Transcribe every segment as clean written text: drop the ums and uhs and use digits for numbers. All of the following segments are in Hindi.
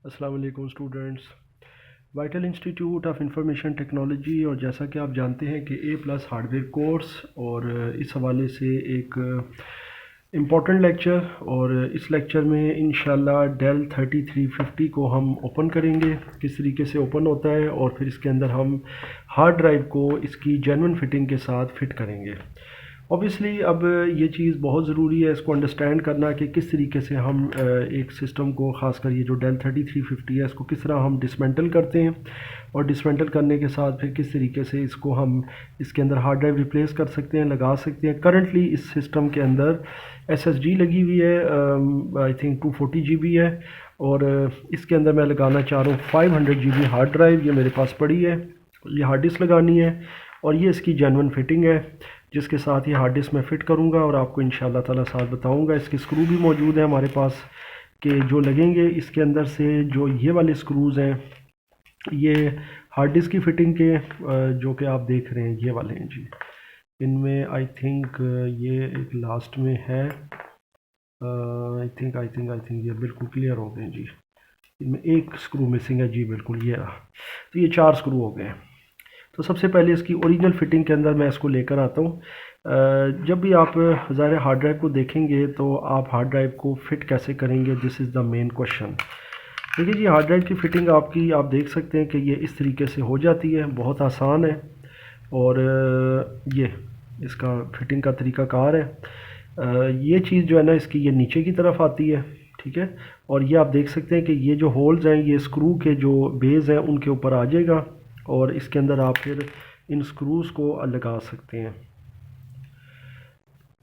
अस्सलाम वालेकुम students. Vital institute of information technology और जैसा कि आप जानते हैं कि A+ हार्डवेयर कोर्स और इस हवाले से एक इम्पॉर्टेंट लेक्चर और इस लेक्चर में इंशाल्लाह डेल 3350 को हम ओपन करेंगे, किस तरीके से ओपन होता है, और फिर इसके अंदर हम हार्ड ड्राइव को इसकी जेन्युइन फिटिंग के साथ फिट करेंगे। ऑब्वियसली अब ये चीज़ बहुत ज़रूरी है इसको अंडरस्टैंड करना कि किस तरीके से हम एक सिस्टम को, ख़ासकर ये जो डेल 3350 है, इसको किस तरह हम डिसमेंटल करते हैं और डिसमेंटल करने के साथ फिर किस तरीके से इसको हम इसके अंदर हार्ड ड्राइव रिप्लेस कर सकते हैं, लगा सकते हैं। करंटली इस सिस्टम के अंदर SSD लगी हुई है, आई थिंक 240 GB है, और इसके अंदर मैं लगाना चाह रहा हूँ 500 GB हार्ड ड्राइव। ये मेरे पास पड़ी है, ये हार्ड डिस्क लगानी है और ये इसकी जेन्युइन फिटिंग है जिसके साथ ये हार्ड डिस्क मैं फ़िट करूँगा और आपको इंशाल्लाह ताला साथ बताऊँगा। इसके स्क्रू भी मौजूद है हमारे पास कि जो लगेंगे इसके अंदर से। जो ये वाले स्क्रूज़ हैं ये हार्ड डिस्क की फ़िटिंग के जो कि आप देख रहे हैं ये वाले हैं जी। इनमें आई थिंक ये एक लास्ट में है, आई थिंक ये बिल्कुल क्लियर हो गए जी। इनमें एक स्क्रू मिसिंग है जी, बिल्कुल ये रहा। तो ये 4 स्क्रू हो गए। तो सबसे पहले इसकी ओरिजिनल फिटिंग के अंदर मैं इसको लेकर आता हूँ। जब भी आप ज़ाहिर हार्ड ड्राइव को देखेंगे तो आप हार्ड ड्राइव को फिट कैसे करेंगे, this is the main question. देखिए जी, हार्ड ड्राइव की फ़िटिंग आपकी आप देख सकते हैं कि ये इस तरीके से हो जाती है, बहुत आसान है। और ये इसका फिटिंग का तरीक़ाकार है। ये चीज़ जो है ना इसकी, ये नीचे की तरफ आती है, ठीक है। और ये आप देख सकते हैं कि ये जो होल्स हैं ये स्क्रू के जो बेस हैं उनके ऊपर आ जाएगा और इसके अंदर आप फिर इन स्क्रूज़ को लगा सकते हैं।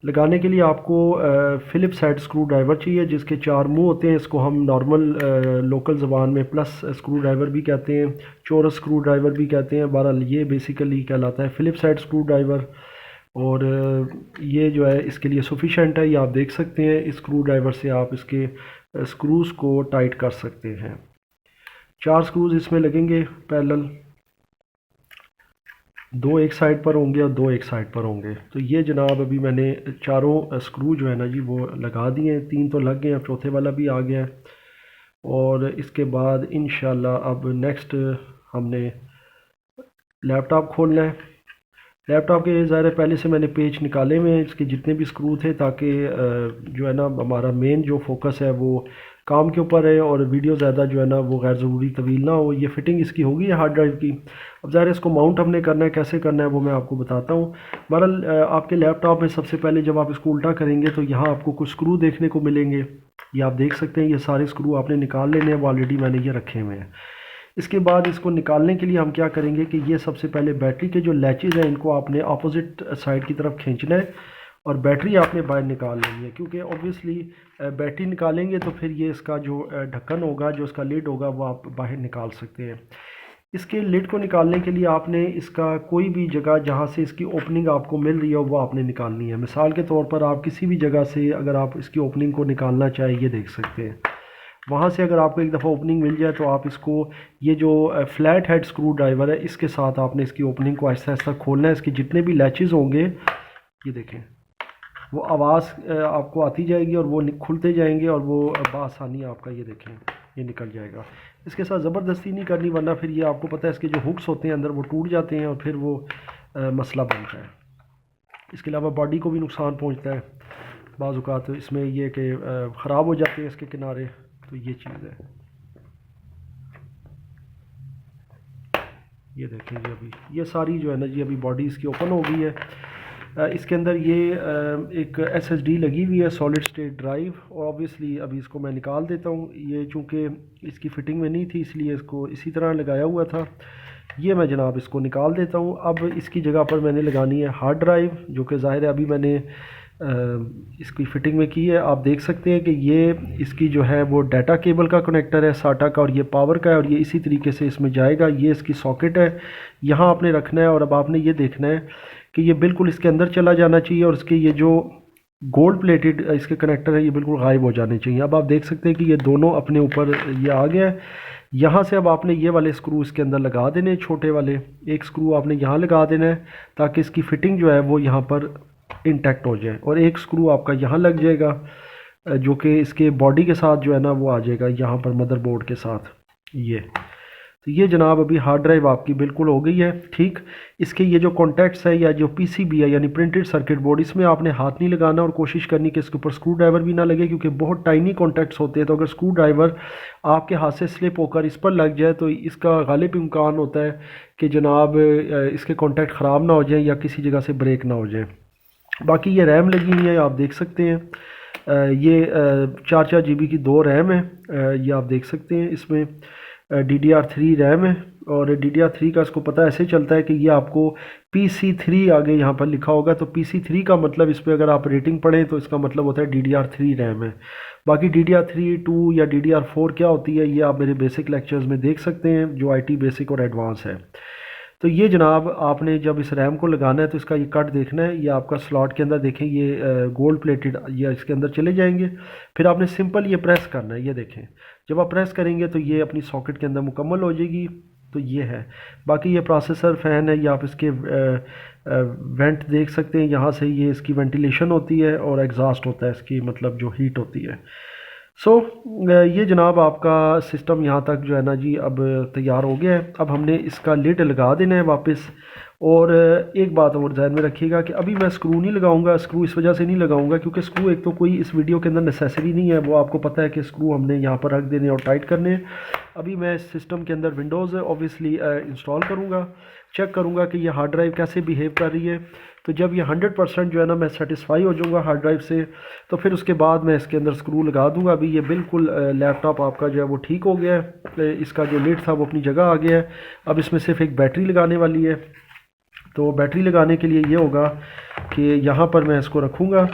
लगाने के लिए आपको फ़िलिप्स हेड स्क्रू ड्राइवर चाहिए जिसके 4 मुंह होते हैं। इसको हम नॉर्मल लोकल ज़बान में प्लस स्क्रू ड्राइवर भी कहते हैं, चोरस स्क्रू ड्राइवर भी कहते हैं। बहरहाल ये बेसिकली कहलाता है फ़िलिप्स हेड स्क्रू ड्राइवर। और ये जो है इसके लिए सफिशेंट है, ये आप देख सकते हैं। इस स्क्रू ड्राइवर से आप इसके स्क्रूज़ को टाइट कर सकते हैं। 4 स्क्रूज़ इसमें लगेंगे पैरेलल, 2 एक साइड पर होंगे और 2 एक साइड पर होंगे। तो ये जनाब अभी मैंने चारों स्क्रू जो है ना जी वो लगा दिए हैं। 3 तो लग गए हैं, चौथे वाला भी आ गया है। और इसके बाद इंशाल्लाह अब नेक्स्ट हमने लैपटॉप खोलना है। लैपटॉप के ज़ाहिर पहले से मैंने पेज निकाले हुए हैं इसके जितने भी स्क्रू थे, ताकि जो है ना हमारा मेन जो फोकस है वो काम के ऊपर है और वीडियो ज़्यादा जो है ना वो गैर ज़रूरी तवील ना हो। ये फिटिंग इसकी होगी है हार्ड ड्राइव की। अब ज़ाहिर इसको माउंट हमने करना है, कैसे करना है वो मैं आपको बताता हूँ। बहरहाल आपके लैपटॉप में सबसे पहले जब आप इसको उल्टा करेंगे तो यहाँ आपको कुछ स्क्रू देखने को मिलेंगे। ये आप देख सकते हैं, ये सारे स्क्रू आपने निकाल लेने हैं, वो ऑलरेडी मैंने ये रखे हुए हैं। इसके बाद इसको निकालने के लिए हम क्या करेंगे कि ये सबसे पहले बैटरी के जो लैचेज़ हैं इनको आपने अपोजिट साइड की तरफ खींचना है और बैटरी आपने बाहर निकाल लेनी है, क्योंकि ऑब्वियसली बैटरी निकालेंगे तो फिर ये इसका जो ढक्कन होगा, जो इसका लिड होगा, वो आप बाहर निकाल सकते हैं। इसके लिड को निकालने के लिए आपने इसका कोई भी जगह जहाँ से इसकी ओपनिंग आपको मिल रही हो वो आपने निकालनी है। मिसाल के तौर पर आप किसी भी जगह से अगर आप इसकी ओपनिंग को निकालना चाहें, ये देख सकते हैं, वहाँ से अगर आपको एक दफ़ा ओपनिंग मिल जाए तो आप इसको, ये जो फ्लैट हेड स्क्रू ड्राइवर है इसके साथ आपने इसकी ओपनिंग को आहिस्ता आहिस्ता खोलना है। इसके जितने भी लैचेज़ होंगे ये देखें, वो आवाज़ आपको आती जाएगी और वो खुलते जाएंगे और वो बआसानी आपका ये देखें ये निकल जाएगा। इसके साथ ज़बरदस्ती नहीं करनी, वरना फिर ये आपको पता है इसके जो हुक्स होते हैं अंदर वो टूट जाते हैं और फिर वो मसला बनता है। इसके अलावा बॉडी को भी नुकसान पहुँचता है बाज़ औक़ात। तो इसमें ये कि ख़राब हो जाते हैं इसके किनारे। तो ये चीज़ है, ये देखें जी, अभी ये सारी जो है ना जी अभी बॉडी इसकी ओपन हो गई है। इसके अंदर ये एक SSD लगी हुई है, सॉलिड स्टेट ड्राइव। और ऑब्वियसली अभी इसको मैं निकाल देता हूँ। ये चूँकि इसकी फ़िटिंग में नहीं थी इसलिए इसको इसी तरह लगाया हुआ था। ये मैं जनाब इसको निकाल देता हूँ। अब इसकी जगह पर मैंने लगानी है हार्ड ड्राइव, जो कि ज़ाहिर है अभी मैंने इसकी फ़िटिंग में की है। आप देख सकते हैं कि ये इसकी जो है वो डाटा केबल का कनेक्टर है साटा का, और ये पावर का है, और ये इसी तरीके से इसमें जाएगा। ये इसकी सॉकेट है, यहाँ आपने रखना है। और अब आपने ये देखना है कि ये बिल्कुल इसके अंदर चला जाना चाहिए और इसके ये जो गोल्ड प्लेटेड इसके कनेक्टर है ये बिल्कुल गायब हो जाने चाहिए। अब आप देख सकते हैं कि ये दोनों अपने ऊपर ये आ गया है। यहाँ से अब आपने ये वाले स्क्रू इसके अंदर लगा देने, छोटे वाले एक स्क्रू आपने यहाँ लगा देना है ताकि इसकी फ़िटिंग जो है वो यहाँ पर इंटैक्ट हो जाए, और एक स्क्रू आपका यहाँ लग जाएगा। जो कि इसके बॉडी के साथ जो है ना वो आ जाएगा यहाँ पर मदरबोर्ड के साथ ये। तो ये जनाब अभी हार्ड ड्राइव आपकी बिल्कुल हो गई है ठीक। इसके ये जो कॉन्टैक्ट्स है या जो पीसीबी है यानी प्रिंटेड सर्किट बोर्ड, इसमें आपने हाथ नहीं लगाना और कोशिश करनी कि इसके ऊपर स्क्रू ड्राइवर भी ना लगे, क्योंकि बहुत टाइनी कॉन्टैक्ट्स होते हैं। तो अगर स्क्रू ड्राइवर आपके हाथ से स्लिप होकर इस पर लग जाए तो इसका गालिब इम्कान होता है कि जनाब इसके कॉन्टैक्ट ख़राब ना हो जाए या किसी जगह से ब्रेक ना हो जाए। बाकी ये रैम लगी हुई है, आप देख सकते हैं। ये 4 GB की 2 रैम है, ये आप देख सकते हैं। इसमें DDR3 रैम है और DDR3 का इसको पता ऐसे चलता है कि ये आपको PC3 आगे यहाँ पर लिखा होगा। तो PC3 का मतलब इस पर अगर आप रेटिंग पढ़ें तो इसका मतलब होता है DDR3 रैम है। बाकी DDR3, 2 या DDR4 क्या होती है ये आप मेरे बेसिक लेक्चर्स में देख सकते हैं, जो IT बेसिक और एडवांस है। तो ये जनाब आपने जब इस रैम को लगाना है तो इसका ये कट देखना है। ये आपका स्लॉट के अंदर देखें, ये गोल्ड प्लेटेड ये इसके अंदर चले जाएंगे। फिर आपने सिंपल ये प्रेस करना है, ये देखें। जब आप प्रेस करेंगे तो ये अपनी सॉकेट के अंदर मुकम्मल हो जाएगी। तो ये है। बाकी ये प्रोसेसर फ़ैन है, ये आप इसके वेंट देख सकते हैं, यहाँ से ये इसकी वेंटिलेशन होती है और एग्जॉस्ट होता है इसकी, मतलब जो हीट होती है। ये जनाब आपका सिस्टम यहाँ तक जो है ना जी अब तैयार हो गया है। अब हमने इसका लिड लगा देना है वापस। और एक बात और ध्यान में रखिएगा कि अभी मैं स्क्रू नहीं लगाऊंगा। स्क्रू इस वजह से नहीं लगाऊंगा क्योंकि स्क्रू एक तो कोई इस वीडियो के अंदर नेसेसरी नहीं है, वो आपको पता है कि स्क्रू हमने यहाँ पर रख देने और टाइट करने। अभी मैं इस सिस्टम के अंदर विंडोज़ ऑब्वियसली इंस्टॉल करूँगा, चेक करूँगा कि ये हार्ड ड्राइव कैसे बिहेव कर रही है। तो जब ये 100% जो है ना मैं सेटिस्फाई हो जाऊँगा हार्ड ड्राइव से, तो फिर उसके बाद मैं इसके अंदर स्क्रू लगा दूँगा। अभी ये बिल्कुल लैपटॉप आपका जो है वो ठीक हो गया है, इसका जो लिड था वो अपनी जगह आ गया है। अब इसमें सिर्फ एक बैटरी लगाने वाली है। तो बैटरी लगाने के लिए ये होगा कि यहाँ पर मैं इसको रखूँगा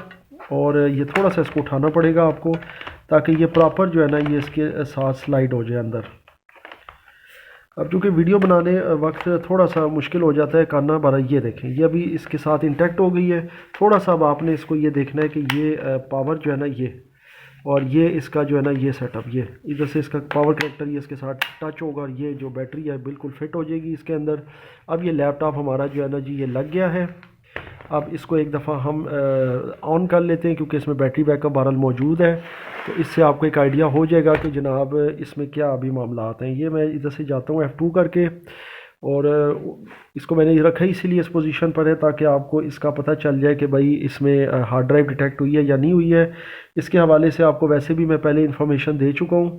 और ये थोड़ा सा इसको उठाना पड़ेगा आपको, ताकि ये प्रॉपर जो है ना ये इसके साथ स्लाइड हो जाए अंदर। अब चूँकि वीडियो बनाने वक्त थोड़ा सा मुश्किल हो जाता है करना बारा। ये देखें, ये अभी इसके साथ इंटैक्ट हो गई है। थोड़ा सा अब आपने इसको ये देखना है कि ये पावर जो है ना ये, और ये इसका जो है ना ये सेटअप, ये इधर से इसका पावर कनेक्टर ये इसके साथ टच होगा और ये जो बैटरी है बिल्कुल फिट हो जाएगी इसके अंदर। अब ये लैपटॉप हमारा जो है ना जी ये लग गया है। अब इसको एक दफ़ा हम ऑन कर लेते हैं क्योंकि इसमें बैटरी बैकअप बहरहाल मौजूद है। तो इससे आपको एक आइडिया हो जाएगा कि जनाब इसमें क्या अभी मामला आते हैं। ये मैं इधर से जाता हूँ F2 करके, और इसको मैंने रखा ही इसीलिए इस पोजीशन पर है ताकि आपको इसका पता चल जाए कि भाई इसमें हार्ड ड्राइव डिटेक्ट हुई है या नहीं हुई है। इसके हवाले से आपको वैसे भी मैं पहले इन्फॉर्मेशन दे चुका हूँ।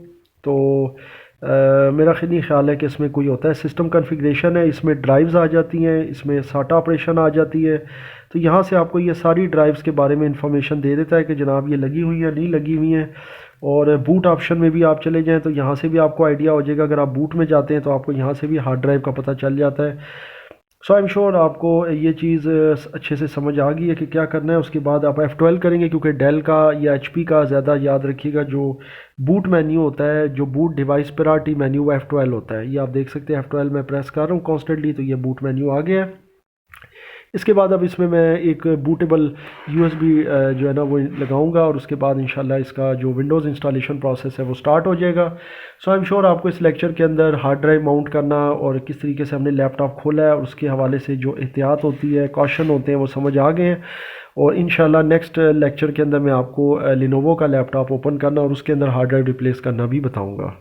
तो मेरा नहीं ख्याल है कि इसमें कोई होता है। सिस्टम कॉन्फ़िगरेशन है, इसमें ड्राइव्स आ जाती हैं, इसमें साटा ऑपरेशन आ जाती है। तो यहाँ से आपको ये सारी ड्राइव्स के बारे में इंफॉर्मेशन दे देता है कि जनाब ये लगी हुई है नहीं लगी हुई हैं। और बूट ऑप्शन में भी आप चले जाएं तो यहाँ से भी आपको आइडिया हो जाएगा। अगर आप बूट में जाते हैं तो आपको यहाँ से भी हार्ड ड्राइव का पता चल जाता है। सो आई एम श्योर आपको ये चीज़ अच्छे से समझ आ गई है कि क्या करना है। उसके बाद आप F12 करेंगे क्योंकि डेल का या HP का ज़्यादा याद रखिएगा, जो बूट मेन्यू होता है, जो बूट डिवाइस प्रायोरिटी मेन्यू वो F12 होता है। ये आप देख सकते हैं F12 मैं प्रेस कर रहा हूँ कॉन्स्टेंटली, तो ये बूट मेन्यू आ गया है। इसके बाद अब इसमें मैं एक बूटेबल USB जो है ना वो लगाऊंगा और उसके बाद इंशाल्लाह इसका जो विंडोज़ इंस्टॉलेशन प्रोसेस है वो स्टार्ट हो जाएगा। सो आई एम श्योर आपको इस लेक्चर के अंदर हार्ड ड्राइव माउंट करना और किस तरीके से हमने लैपटॉप खोला है और उसके हवाले से जो एहतियात होती है, कॉशन होते हैं, वो समझ आ गए हैं। और इंशाल्लाह नेक्स्ट लेक्चर के अंदर मैं आपको लिनोवो का लैपटॉप ओपन करना और उसके अंदर हार्ड ड्राइव रिप्लेस करना भी बताऊँगा।